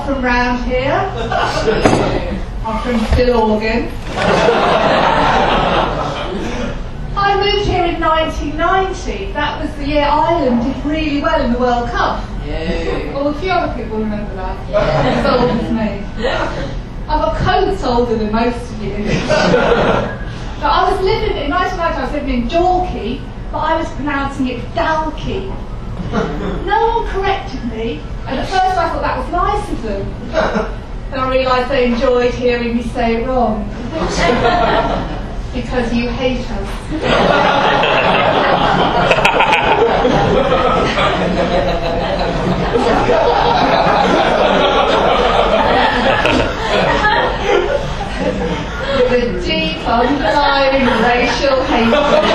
from round here. I'm from Gilorgan. I moved here in 1990. That was the year Ireland did really well in the World Cup. Yeah. Well, a few other people remember that. As old as me. I've got coats older than most of you. But I was living in 1990. I was living in Dalkey, but I was pronouncing it Dalkey. No one corrected me, and at first I thought that was nice of them. Then I realised they enjoyed hearing me say it wrong. Because you hate us. With a deep underlying racial hatred.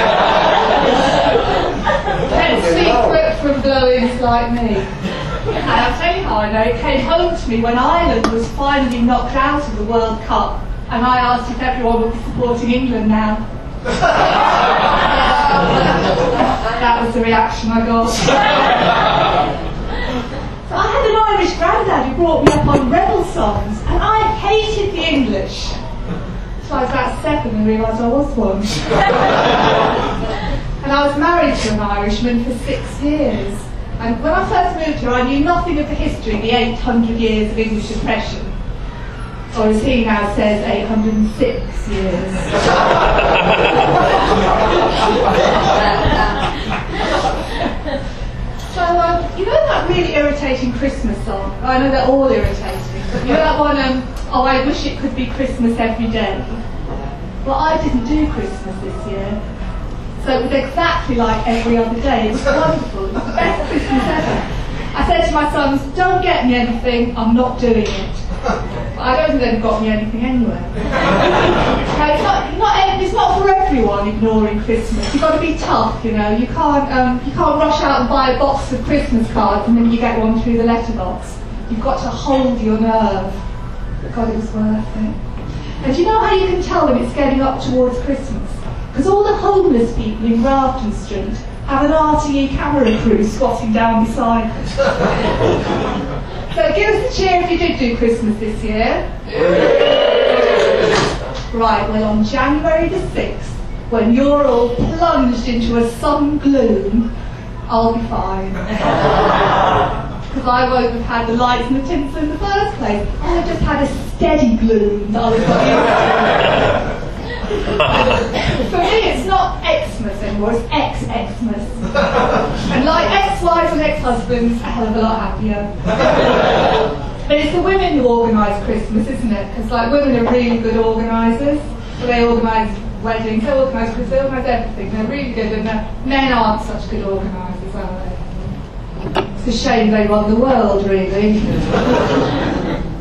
Kept secret from blowings like me. And I'll tell you how I know. It came home to me when Ireland was finally knocked out of the World Cup, and I asked if everyone would be supporting England now. That was the reaction I got. So I had an Irish granddad who brought me up on rebel songs, and I hated the English. So I was about 7 and realised I was one. And I was married to an Irishman for 6 years. And when I first moved here, I knew nothing of the history, the 800 years of English oppression. Or as he now says, 806 years. So, you know that really irritating Christmas song? I know they're all irritating. But you know that one, oh, I wish it could be Christmas every day. Well, I didn't do Christmas this year. So it was exactly like every other day. It was wonderful. It was the best Christmas ever. I said to my sons, don't get me anything, I'm not doing it. But I don't think they've got me anything anyway. It's not for everyone ignoring Christmas. You've got to be tough, you know. You can't rush out and buy a box of Christmas cards and then you get one through the letterbox. You've got to hold your nerve. But God, it was worth it. And do you know how you can tell when it's getting up towards Christmas? Because all the homeless people in Grafton Street have an RTE camera crew squatting down beside them. So give us a cheer if you did do Christmas this year. Right, well on January the 6th, when you're all plunged into a sudden gloom, I'll be fine. Because I won't have had the lights and the tinsel in the first place. I'll have just had a steady gloom that I'll have got used to. For me, it's not Xmas anymore, it's X-Xmas. And like ex-wives and ex-husbands, a hell of a lot happier. But it's the women who organise Christmas, isn't it? Because like women are really good organisers. So they organise weddings, they organise Christmas, they organise everything. They're really good, and men aren't such good organisers, are they? It's a shame they run the world, really.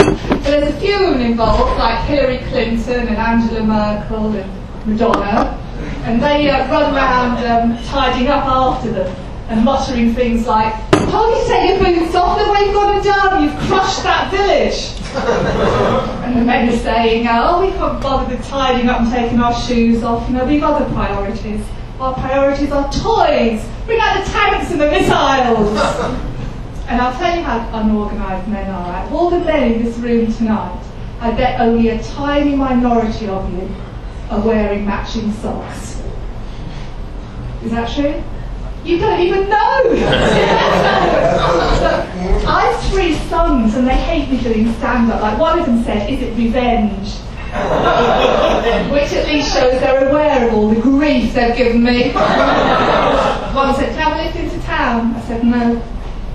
But there's a few women involved, like Hillary Clinton and Angela Merkel and Madonna, and they run around tidying up after them and muttering things like, "Can't you take your boots off? Look what you've got to do, you've crushed that village." And the men are saying, "Oh, we can't bother with tidying up and taking our shoes off, you know, we've other priorities. Our priorities are toys, bring out the tanks and the missiles." And I'll tell you how unorganised men are. Out of all the men in this room tonight, I bet only a tiny minority of you are wearing matching socks. Is that true? You don't even know! I have 3 sons and they hate me doing stand-up. Like one of them said, "Is it revenge?" Which at least shows they're aware of all the grief they've given me. One said, "Can I have a lift into town?" I said, "No."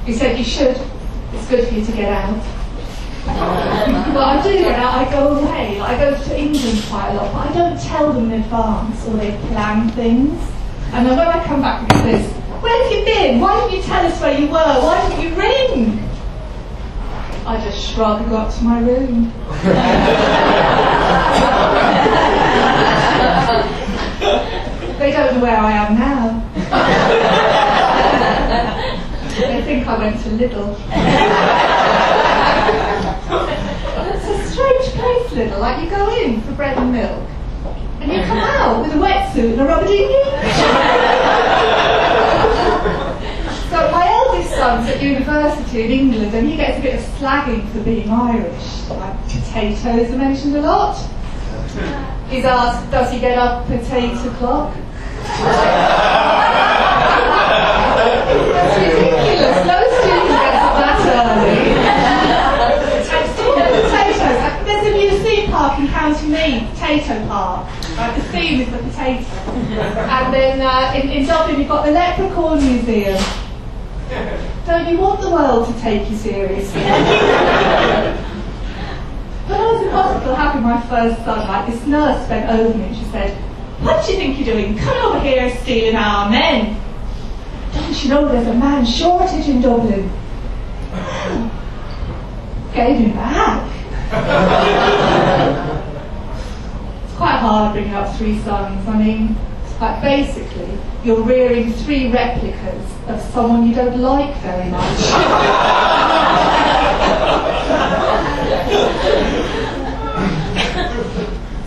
He said, "You should. It's good for you to get out." But I do get out, I go away. I go to England quite a lot, but I don't tell them in advance, or they plan things. And then when I come back with this, "Where have you been? Why didn't you tell us where you were? Why didn't you ring?" I just shrug and go up to my room. They don't know where I am now. They think I went to Lidl. It's a strange place, Lidl. Like you go in for bread and milk, and you come out with a wetsuit and a rubber dinghy. So my eldest son's a at university in England, and he gets a bit of slagging for being Irish. Like, potatoes are mentioned a lot. He's asked, does he get up at 8 o'clock? That's ridiculous. No student gets up that early. And still potatoes. There's a new theme park in County Meath, Potato Park. Right, the theme is the potato. And then in Dublin you've got the Leprechaun Museum. Don't you want the world to take you seriously? When I was in hospital having my first son, like, this nurse bent over me and she said, "What do you think you're doing? Come over here stealing our men. Don't you know there's a man shortage in Dublin?" Gave him back. It's quite hard bringing up 3 sons. I mean, like, basically, you're rearing 3 replicas of someone you don't like very much.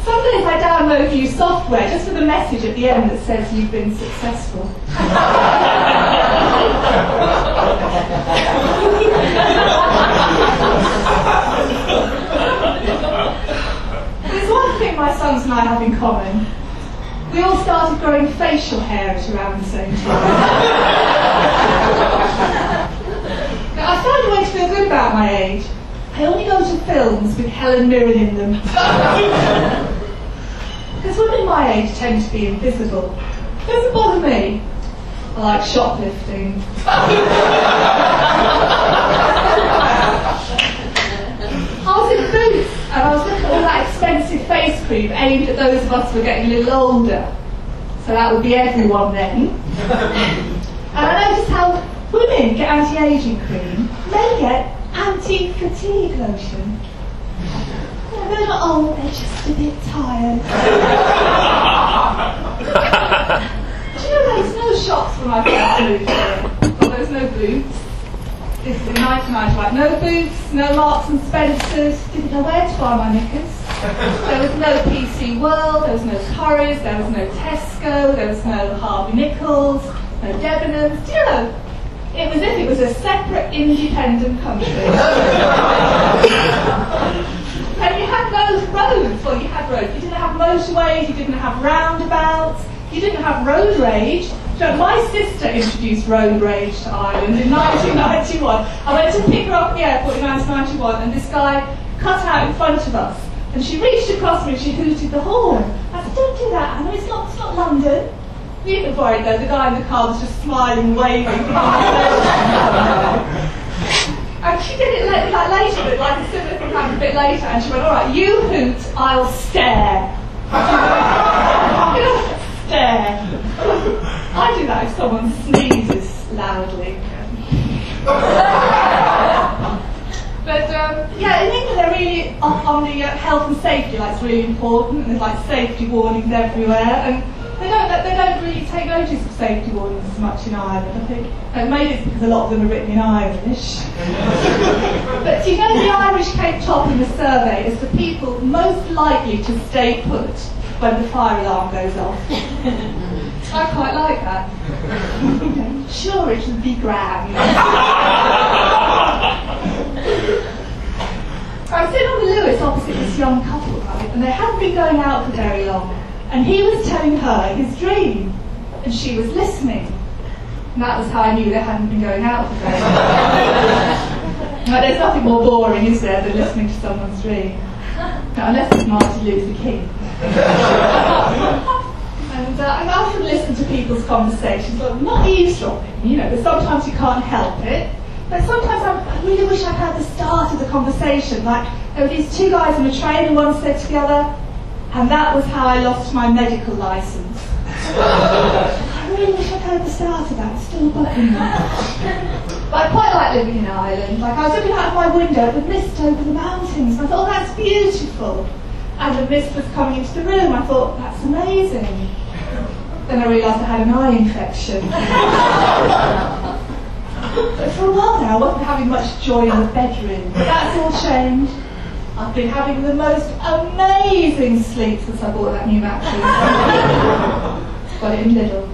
Some days I download new software just for the message at the end that says you've been successful. There's one thing my sons and I have in common. We all started growing facial hair at around the same time. Now, I found a way to feel good about my age. I only go to films with Helen Mirren in them. Because women my age tend to be invisible. Doesn't bother me. I like shoplifting. I was in Boots and I was looking at all that expensive face cream aimed at those of us who were getting a little older. So that would be everyone then. And I noticed how women get anti-aging cream, men get anti-fatigue lotion. They're not old, they're just a bit tired. Do you know there's no shops when I first moved here? Well, there was no Boots. This is in 1995. No Boots, no Marks and Spencers. Didn't know where to buy my knickers. There was no PC World, there was no Currys, there was no Tesco, there was no Harvey Nichols, no Debenhams. Do you know? It was as if it was a separate, independent country. And you had no roads. Well, you had roads. You didn't have motorways, you didn't have roundabouts, you didn't have road rage. So my sister introduced road rage to Ireland in 1991. I went to pick her up at the airport in 1991, and this guy cut out in front of us. And she reached across me and she hooted the horn. I said, "Don't do that, Anna, it's not London." We didn't worry though, the guy in the car was just smiling and waving. And she did it later, but like a similar thing happened a bit later, and she went, "All right, you hoot, I'll stare." Stare. I do that if someone sneezes loudly. But yeah, in England they're really up on the health and safety, like, it's really important, and there's like safety warnings everywhere, and they don't really take notice of safety warnings as much in Ireland. I think maybe it's because a lot of them are written in Irish. But do you know the Irish came top in the survey as the people most likely to stay put when the fire alarm goes off? I quite like that. Sure, it'll be grand. I was sitting on the Lewis opposite this young couple, right, and they hadn't been going out for very long. And he was telling her his dream, and she was listening. And that was how I knew they hadn't been going out for very long. Like, there's nothing more boring, is there, than listening to someone's dream? No, unless it's Martin Luther King. And I often listen to people's conversations, well, not eavesdropping, you know, but sometimes you can't help it. But sometimes I really wish I'd had the start of the conversation. Like, there were these 2 guys on a train, and one said to the other, "And that was how I lost my medical licence." I really wish I'd heard the start of that, it's still bugging me. But I quite like living in Ireland. Like, I was looking out of my window at the mist over the mountains, and I thought, "Oh, that's beautiful." And the mist was coming into the room, I thought, "That's amazing." Then I realised I had an eye infection. But for a while now I wasn't having much joy in the bedroom. But that's all changed. I've been having the most amazing sleep since I bought that new mattress. Got it in Lidl.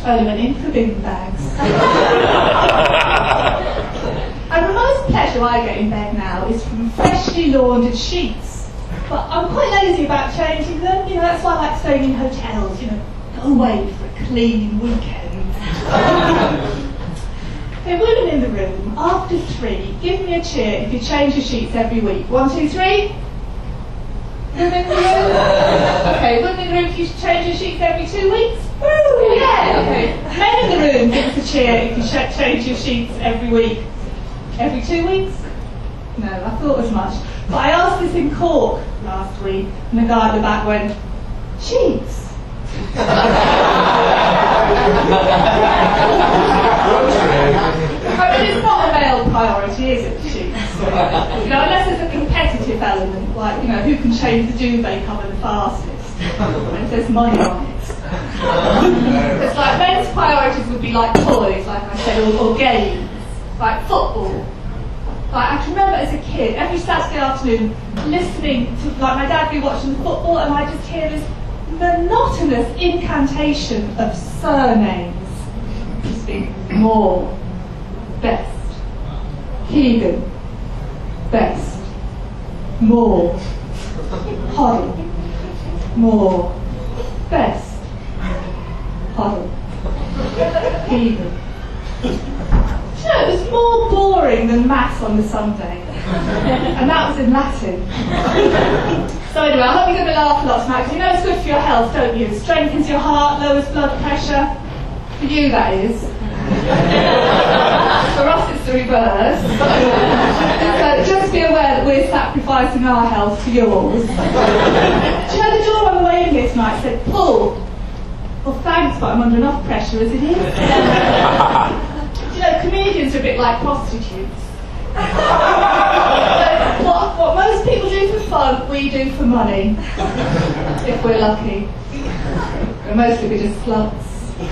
only went in for bin bags. And the most pleasure I get in bed now is from freshly laundered sheets. But I'm quite lazy about changing them, you know, that's why I like staying in hotels, you know, go away for a clean weekend. Okay, women in the room, after 3, give me a cheer if you change your sheets every week. 1, 2, 3. Women in the room? Okay, women in the room, if you change your sheets every 2 weeks? Woo! Yeah, okay. Men in the room, give us a cheer if you change your sheets every week. Every 2 weeks? No, I thought as much. But I asked this in Cork last week, and the guy at the back went, sheets? I mean, it's not a male priority, is it, sheets? You know, unless there's a competitive element, like, you know, who can change the duvet cover the fastest, if there's money on it. It's like men's priorities would be like toys, like I said, or games. Like football. Like I can remember as a kid, every Saturday afternoon, listening to, like my dad would be watching the football and I just hear this monotonous incantation of surnames. Just being more, best, Keegan, best, more, Huddle, more, best, Huddle, Keegan. You know, it was more boring than maths on the Sunday. And that was in Latin. So anyway, I hope you're going to laugh a lot tonight, because you know it's good for your health, don't you? It strengthens your heart, lowers blood pressure. For you, that is. For us, it's the reverse. So just be aware that we're sacrificing our health for yours. Do you know the door on the way in here tonight said, "Pull"? Well, thanks, but I'm under enough pressure as it is. You know, comedians are a bit like prostitutes. What most people do for fun, we do for money. If we're lucky. And mostly we're just sluts. You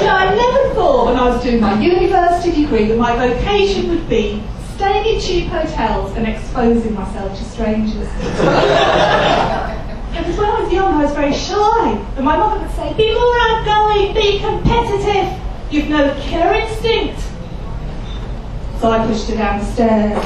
know, I never thought when I was doing my university degree that my vocation would be staying in cheap hotels and exposing myself to strangers. Because when I was young, I was very shy. And my mother would say, be more outgoing, be competitive. You've no killer instinct. So I pushed her down the stairs.